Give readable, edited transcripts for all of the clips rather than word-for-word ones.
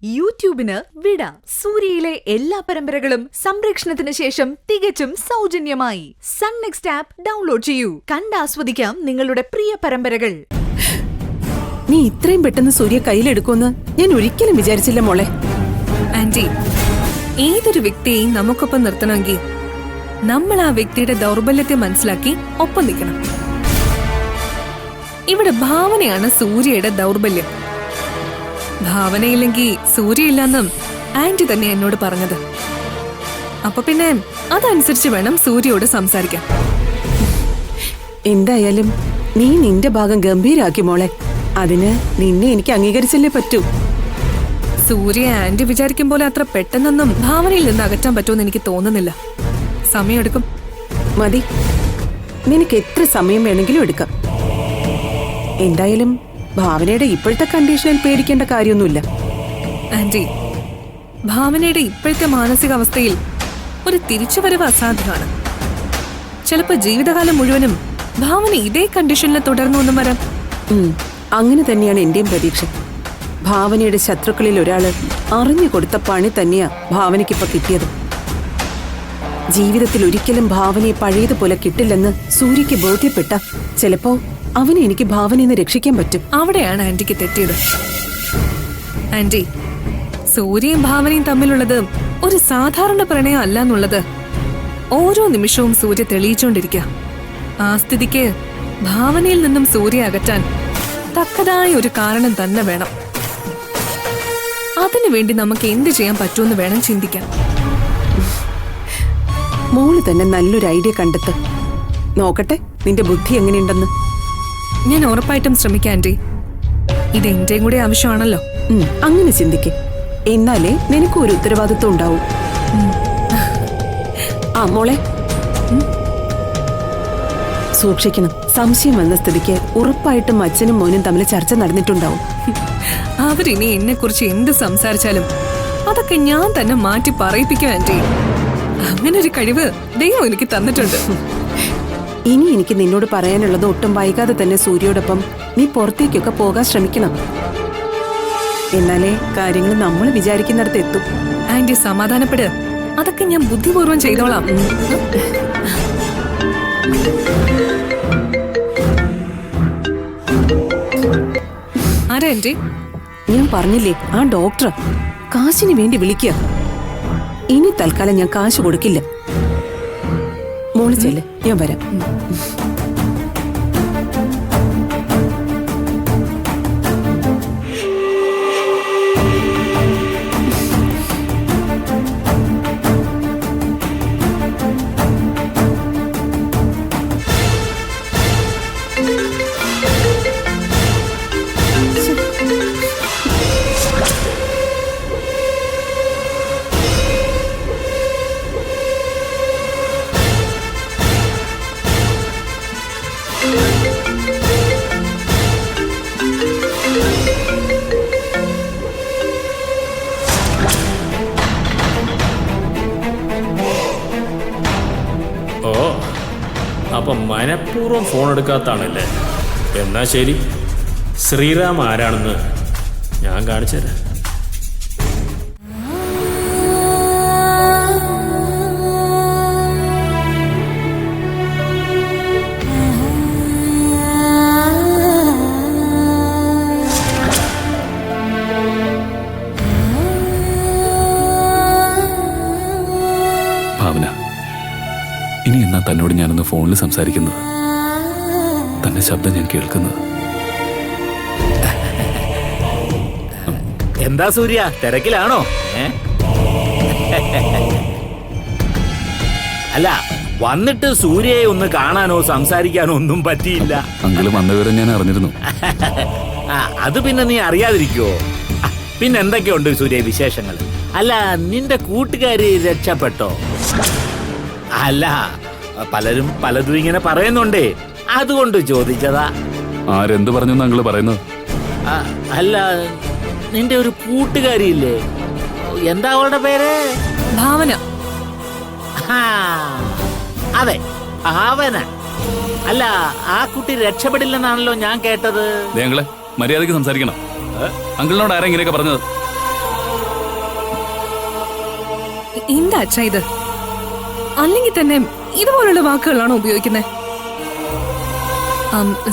യൂട്യൂബിന് വിട. സൂര്യയിലെ എല്ലാ പരമ്പരകളും സംരക്ഷണത്തിന് ശേഷം തികച്ചും സൗജന്യമായി സൺ നെക്സ്റ്റ് ആപ്പ് ഡൗൺലോഡ് ചെയ്യൂ. കണ്ടാസ്വദിക്കാം നിങ്ങളുടെ പ്രിയ പരമ്പരകൾ. നീ ഇത്രയും പെട്ടെന്ന് സൂര്യ കയ്യിലെടുക്കുമെന്ന് ഞാൻ ഒരിക്കലും വിചാരിച്ചില്ല മോളെ. ആന്റി, ഏതൊരു വ്യക്തിയെയും നമുക്കൊപ്പം നിർത്തണമെങ്കിൽ നമ്മൾ ആ വ്യക്തിയുടെ ദൗർബല്യത്തെ മനസ്സിലാക്കി ഒപ്പം നിൽക്കണം. ഇവിടെ ഭാവനയാണ് സൂര്യയുടെ ദൗർബല്യം. ഭാവനയില്ലെങ്കിൽ സൂര്യയില്ലെന്നും ആന്റി തന്നെ എന്നോട് പറഞ്ഞത്. അപ്പൊ പിന്നെ അതനുസരിച്ച് വേണം സൂര്യയോട് സംസാരിക്കാൻ. എന്തായാലും നീ നിന്റെ ഭാഗം ഗംഭീരാക്കി മോളെ. അതിന് നിന്നെ എനിക്ക് അംഗീകരിച്ചല്ലേ പറ്റൂ. സൂര്യ ആന്റി വിചാരിക്കും പോലെ അത്ര പെട്ടെന്നൊന്നും ഭാവനയിൽ നിന്ന് അകറ്റാൻ പറ്റുമെന്ന് എനിക്ക് തോന്നുന്നില്ല. സമയമെടുക്കും. മതി, നിനക്ക് എത്ര സമയം വേണമെങ്കിലും എടുക്കാം. എന്തായാലും ഭാവനയുടെ ഇപ്പോഴത്തെ കണ്ടീഷനിൽ പേടിക്കേണ്ട കാര്യമൊന്നുമില്ല. ആന്റി, ഭാവനയുടെ ഇപ്പോഴത്തെ മാനസികാവസ്ഥയിൽ ഒരു തിരിച്ചുവരവ് അസാധ്യമാണ്. ചിലപ്പോ ജീവിതകാലം മുഴുവനും ഭാവന ഇതേ കണ്ടീഷനിൽ തുടർന്നു എന്നും വരാം. അങ്ങനെ തന്നെയാണ് എന്റെയും പ്രതീക്ഷ. ഭാവനയുടെ ശത്രുക്കളിൽ ഒരാള് അറിഞ്ഞു കൊടുത്ത പണി തന്നെയാ ഭാവനയ്ക്കിപ്പൊ കിട്ടിയത്. ജീവിതത്തിൽ ഒരിക്കലും ഭാവനയെ പഴയതുപോലെ കിട്ടില്ലെന്ന് സൂര്യക്ക് ബോധ്യപ്പെട്ട ചിലപ്പോ അവനെ എനിക്ക് ഭാവനയിൽ നിന്ന് രക്ഷിക്കാൻ പറ്റും. അവിടെയാണ് ആന്റിക്ക് തെറ്റിയത്. ആന്റി, സൂര്യയും ഭാവനയും തമ്മിലുള്ളത് ഒരു സാധാരണ പ്രണയം അല്ല എന്നുള്ളത് ഓരോ നിമിഷവും സൂര്യ തെളിയിച്ചുകൊണ്ടിരിക്കുക. ആ സ്ഥിതിക്ക് ഭാവനയിൽ നിന്നും സൂര്യ അകറ്റാൻ തക്കതായ ഒരു കാരണം തന്നെ വേണം. അതിനുവേണ്ടി നമുക്ക് എന്ത് ചെയ്യാൻ പറ്റുമെന്ന് വേണം ചിന്തിക്കാൻ. മോള് തന്നെ നല്ലൊരു ഐഡിയ കണ്ടെത്ത്. നോക്കട്ടെ നിന്റെ ബുദ്ധി എങ്ങനെയുണ്ടെന്ന്. ഞാൻ ഉറപ്പായിട്ടും ശ്രമിക്കാം ആന്റി. ഇത് എന്റെയും കൂടെ ആവശ്യമാണല്ലോ. അങ്ങനെ ചിന്തിക്ക്. എന്നാലേ നിനക്ക് ഒരു ഉത്തരവാദിത്വം ഉണ്ടാവും. ആ മോളെ, സൂക്ഷിക്കണം. സംശയം വന്ന സ്ഥിതിക്ക് ഉറപ്പായിട്ടും അച്ഛനും മോനും തമ്മിൽ ചർച്ച നടന്നിട്ടുണ്ടാവും. അവരിനി എന്നെ കുറിച്ച് എന്ത് സംസാരിച്ചാലും അതൊക്കെ ഞാൻ തന്നെ മാറ്റി പറയിപ്പിക്കും ആന്റി. അങ്ങനെ ഒരു കഴിവ് ദൈവം എനിക്ക് തന്നിട്ടുണ്ട്. ഇനി എനിക്ക് നിന്നോട് പറയാനുള്ളത് ഒട്ടും വൈകാതെ തന്നെ സൂര്യയോടൊപ്പം നീ പുറത്തേക്കൊക്കെ പോകാൻ ശ്രമിക്കണം. എന്നാലേ കാര്യങ്ങൾ നമ്മൾ വിചാരിക്കുന്നിടത്ത് എത്തും. ആന്റി സമാധാനപ്പെട്. അതൊക്കെ ഞാൻ ബുദ്ധിപൂർവ്വം ചെയ്തോളാം. ആരാ ആന്റി? ഞാൻ പറഞ്ഞില്ലേ, ആ ഡോക്ടർ കാശിന് വേണ്ടി വിളിക്കുക. ഇനി തൽക്കാലം ഞാൻ കാശ് കൊടുക്കില്ല. മോള് ചെല്ല്, ഞാൻ വരാം. അപ്പം മനഃപൂർവ്വം ഫോൺ എടുക്കാത്താണല്ലേ? എന്നാ ശരി, ശ്രീറാം ആരാണെന്ന് ഞാൻ കാണിച്ചുതരാം. ഭാവന, ഇനി എന്നാ തന്നോട് ഞാനൊന്ന് ഫോണിൽ സംസാരിക്കുന്നത്, തന്റെ ശബ്ദം ഞാൻ കേൾക്കുന്നത്. എന്താ സൂര്യ, തിരക്കിലാണോ? അല്ല, വന്നിട്ട് സൂര്യയെ ഒന്ന് കാണാനോ സംസാരിക്കാനോ ഒന്നും പറ്റിയില്ല. അങ്കിള് വന്ന വിവരം ഞാൻ അറിഞ്ഞിരുന്നു. അത് പിന്നെ നീ അറിയാതിരിക്കുവോ? പിന്നെ എന്തൊക്കെയുണ്ട് സൂര്യ വിശേഷങ്ങൾ? അല്ല, നിന്റെ കൂട്ടുകാരി രക്ഷപ്പെട്ടോ? അല്ല, പലരും പലതും ഇങ്ങനെ പറയുന്നുണ്ടേ, അതുകൊണ്ട് ചോദിച്ചതാ. ആരെന്ത് പറഞ്ഞു അങ്കിള് പറയുന്നത്? അല്ല, നിന്റെ ഒരു കൂട്ടുകാരിയില്ലേ, എന്താ അവളുടെ പേര്? ഭാവന. അതെ, ഭാവന. അല്ല, ആ കുട്ടി രക്ഷപ്പെടില്ലെന്നാണല്ലോ ഞാൻ കേട്ടത്. മര്യാദയ്ക്ക് സംസാരിക്കണം. അങ്കിളിനോട് ആരാ ഇങ്ങനെയൊക്കെ പറഞ്ഞത്? എന്താ അച്ഛ ഇത്? അല്ലെങ്കിൽ തന്നെ ഇതുപോലുള്ള വാക്കുകളാണോ ഉപയോഗിക്കുന്നത്?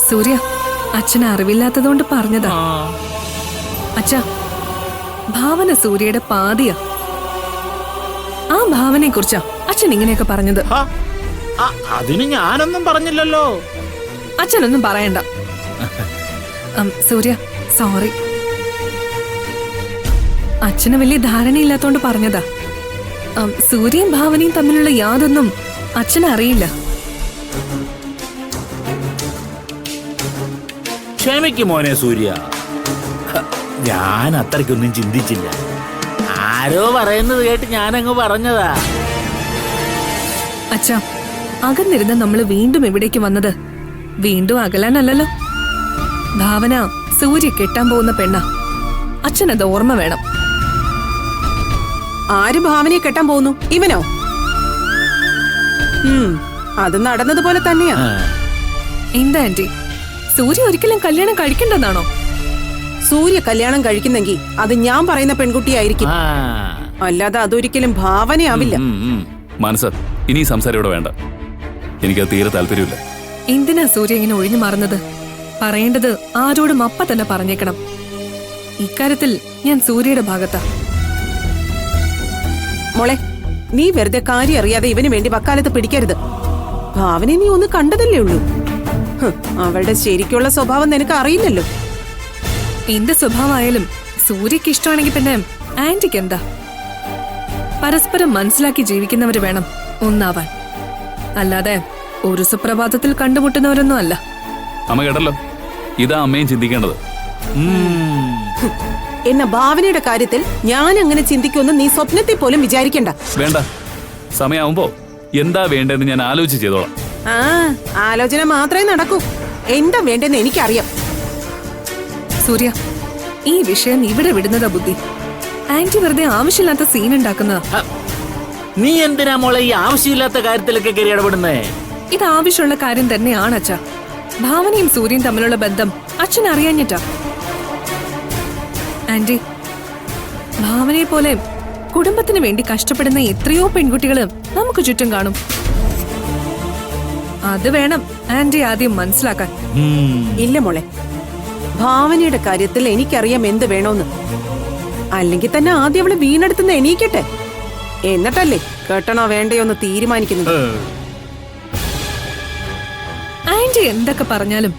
സൂര്യ, അച്ഛന് അറിവില്ലാത്തതുകൊണ്ട് പറഞ്ഞതാ. അച്ഛ, ഭാവന സൂര്യയുടെ പാതിയാ. ആ ഭാവനയെ കുറിച്ചാ അച്ഛൻ ഇങ്ങനെയൊക്കെ പറഞ്ഞത്. അതിന് ഞാനൊന്നും പറഞ്ഞില്ലല്ലോ. അച്ഛനൊന്നും പറയണ്ട. സൂര്യ, സോറി. അച്ഛന് വലിയ ധാരണയില്ലാത്തോണ്ട് പറഞ്ഞതാ. സൂര്യയും ഭാവനയും തമ്മിലുള്ള യാതൊന്നും അച്ഛന് അറിയില്ല. ക്ഷമിക്കും മോനെ സൂര്യ, ഞാൻ അത്രയ്ക്കൊന്നും ചിന്തിച്ചില്ല. ആരോ പറയുന്നത് കേട്ട് ഞാനങ്ങ് പറഞ്ഞതാ. അച്ഛാ, അകന്നിരുന്ന നമ്മള് വീണ്ടും ഇവിടേക്ക് വന്നത് വീണ്ടും അകലാനല്ലല്ലോ. ഭാവന സൂര്യ കെട്ടാൻ പോകുന്ന പെണ്ണ. അച്ഛനത് ഓർമ്മ വേണം. ആര് ഭാവനയെ കെട്ടാൻ പോകുന്നു? ഇവനോ? അത് നടന്നതുപോലെ തന്നെയാ. എന്താ ആന്റി, സൂര്യ ഒരിക്കലും കല്യാണം കഴിക്കണ്ടെന്നാണോ? സൂര്യ കല്യാണം കഴിക്കുന്നെങ്കിൽ അത് ഞാൻ പറയുന്ന പെൺകുട്ടിയായിരിക്കും, അല്ലാതെ അതൊരിക്കലും ഭാവനയാവില്ല. മനസ്സ, ഇനി സംസാരം ഇവിടെ വേണ്ട. എനിക്കത് തീരെ താല്പര്യമില്ല. എന്തിനാ സൂര്യ ഇങ്ങനെ ഒഴിഞ്ഞു മാറുന്നത്? പറയേണ്ടത് ആരോടും അപ്പ തന്നെ പറഞ്ഞേക്കണം. ഇക്കാര്യത്തിൽ ഞാൻ സൂര്യയുടെ ഭാഗത്താ. മോളെ, നീ വെറുതെ കാര്യം അറിയാതെ ഇവന് വേണ്ടി വക്കാലത്ത് പിടിക്കരുത്. ഭാവനെ നീ ഒന്ന് കണ്ടതല്ലേ ഉള്ളൂ. അവളുടെ ശരിക്കുള്ള സ്വഭാവം നിനക്ക് അറിയില്ലല്ലോ. എന്റെ സ്വഭാവമായാലും സൂര്യക്ക് ഇഷ്ടമാണെങ്കിൽ പിന്നെ ആന്റിക്ക് എന്താ? പരസ്പരം മനസ്സിലാക്കി ജീവിക്കുന്നവര് വേണം ഒന്നാവാൻ, അല്ലാതെ ഒരു സുപ്രഭാതത്തിൽ കണ്ടുമുട്ടുന്നവരൊന്നും അല്ല. അമ്മ കേട്ടല്ലോ, ഇതാ അമ്മയും ചിന്തിക്കേണ്ടത്. എന്ന ഭാവനയുടെ കാര്യത്തിൽ ഞാൻ അങ്ങനെ ചിന്തിക്കുമെന്ന് നീ സ്വപ്നത്തിൽ പോലും വിചാരിക്കണ്ട. വേണ്ട, സമയമാവുമ്പോ എന്താ വേണ്ടെന്ന് ഞാൻ ആലോചിച്ച് ചെയ്തോളാം. ആലോചന മാത്രമേ നടക്കൂ. എന്താ വേണ്ടെന്ന് എനിക്കറിയാം. സൂര്യ, ഈ വിഷയം ഇവിടെ വിടുന്നതാ ബുദ്ധി. ആന്റി വെറുതെ ആവശ്യമില്ലാത്ത സീൻ ഉണ്ടാക്കുന്നതാ. നീ എന്തിനാ മോളെ ഈ ആവശ്യമില്ലാത്ത കാര്യത്തിലൊക്കെ കയറി ഇടപെടുന്നേ? ഇത് ആവശ്യമുള്ള കാര്യം തന്നെയാണ് അച്ഛ. ഭാവനയും സൂര്യയും തമ്മിലുള്ള ബന്ധം അച്ഛൻ അറിയാഞ്ഞിട്ടാ. ആന്റി, ഭാവനയെ പോലെ കുടുംബത്തിന് വേണ്ടി കഷ്ടപ്പെടുന്ന എത്രയോ പെൺകുട്ടികള് നമുക്ക് ചുറ്റും കാണും. അത് വേണം ആന്റി ആദ്യം മനസ്സിലാക്കാൻ. ഇല്ല മോളെ, ഭാവനയുടെ കാര്യത്തിൽ എനിക്കറിയാം എന്ത് വേണോന്ന്. അല്ലെങ്കിൽ തന്നെ ആദ്യം അവള് വീണെടുത്തുന്ന എണീക്കട്ടെ, എന്നിട്ടല്ലേ കേട്ടണോ വേണ്ടയോന്ന് തീരുമാനിക്കുന്നത്. ആന്റി എന്തൊക്കെ പറഞ്ഞാലും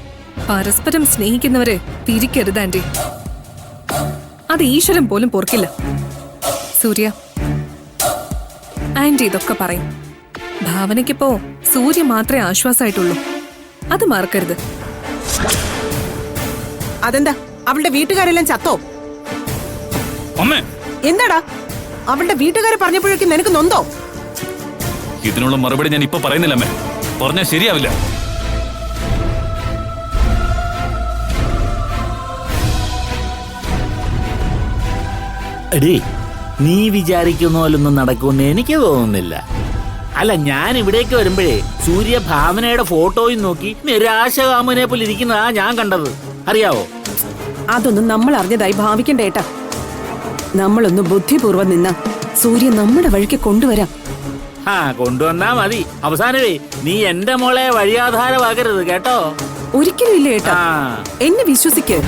പരസ്പരം സ്നേഹിക്കുന്നവരെ തിരിക്കരുത് ആന്റി. അത് ഈശ്വരൻ പോലും പൊറുക്കില്ല. സൂര്യ, ആന്റി ഇതൊക്കെ പറയും. ഭാവനയ്ക്കിപ്പോ സൂര്യ മാത്രമേ ആശ്വാസമായിട്ടുള്ളൂ, അത് മറക്കരുത്. അതെന്താ, അവളുടെ വീട്ടുകാരെല്ലാം ചത്തോ? അമ്മേ, എന്താടാ അവളുടെ വീട്ടുകാരെ പറഞ്ഞപ്പോഴേക്കും നിനക്ക് നൊന്തോ? ഇതിനുള്ള മറുപടി ഞാൻ ഇപ്പൊ പറയുന്നില്ല അമ്മേ, പറഞ്ഞാൽ ശരിയാവില്ല. എടീ, നീ വിചാരിക്കുന്ന പോലൊന്നും നടക്കുമെന്ന് എനിക്ക് തോന്നുന്നില്ല. അല്ല, ഞാൻ ഇവിടേക്ക് വരുമ്പോഴേ സൂര്യ ഭാവനയുടെ ഫോട്ടോയും നോക്കി നിരാശകാമനെ പോലെ ഇരിക്കുന്നതാ ഞാൻ കണ്ടത്. അറിയാവോ? അതൊന്നും നമ്മൾ അറിഞ്ഞതായി ഭാവിക്കണ്ട ഏട്ടാ. നമ്മളൊന്ന് ബുദ്ധിപൂർവ്വം നിന്ന സൂര്യ നമ്മുടെ വഴിക്ക് കൊണ്ടുവരാം. കൊണ്ടുവന്നാ മതി. അവസാനമേ നീ എന്റെ മോളെ വഴിയാധാരമാകരുത് കേട്ടോ. ഒരിക്കലും ഇല്ല ഏട്ടാ, എന്നെ വിശ്വസിക്ക്.